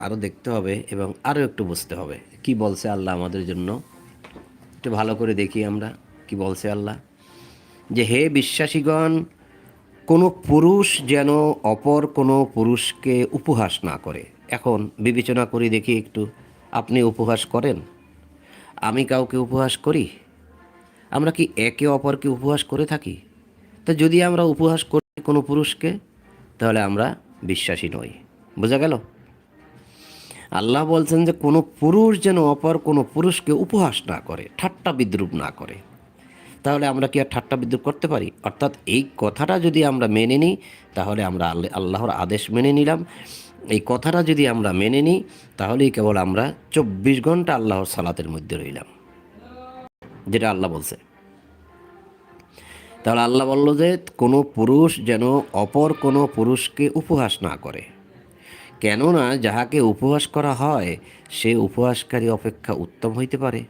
আরও দেখতে হবে এবং আরও একটু বুঝতে হবে কি বলছে আল্লাহ আমাদের জন্য। একটু ভালো করে দেখি আমরা কি বলছে আল্লাহ, যে হে বিশ্বাসীগণ, কোনো পুরুষ যেন অপর কোনো পুরুষকে উপহাস না করে। এখন বিবেচনা করি দেখি একটু, আপনি উপহাস করেন? আমি কাউকে উপহাস করি? আমরা কি একে অপরকে উপহাস করে থাকি? তো যদি আমরা উপহাস করি কোনো পুরুষকে, তাহলে আমরা বিশ্বাসী নই। বোঝা গেল? আল্লাহ বলছেন যে কোনো পুরুষ যেন অপর কোনো পুরুষকে উপহাস না করে, ঠাট্টা বিদ্রুপ না করে। তাহলে আমরা কি আর ঠাট্টা বিদ্রুপ করতে পারি? অর্থাৎ এই কথাটা যদি আমরা মেনে নিই, তাহলে আমরা আল্লাহর আদেশ মেনে নিলাম। এই কথাটা যদি আমরা মেনে নিই, তাহলেই কেবল আমরা 24 ঘন্টা আল্লাহর সালাতের মধ্যে রইলাম, যেটা আল্লাহ বলছে। তাহলে আল্লাহ বলল যে কোনো পুরুষ যেন অপর কোনো পুরুষকে উপহাস না করে, কেননা যাহাকে উপহাস করা হয় সে উপহাসকারী অপেক্ষা উত্তম হইতে পারে।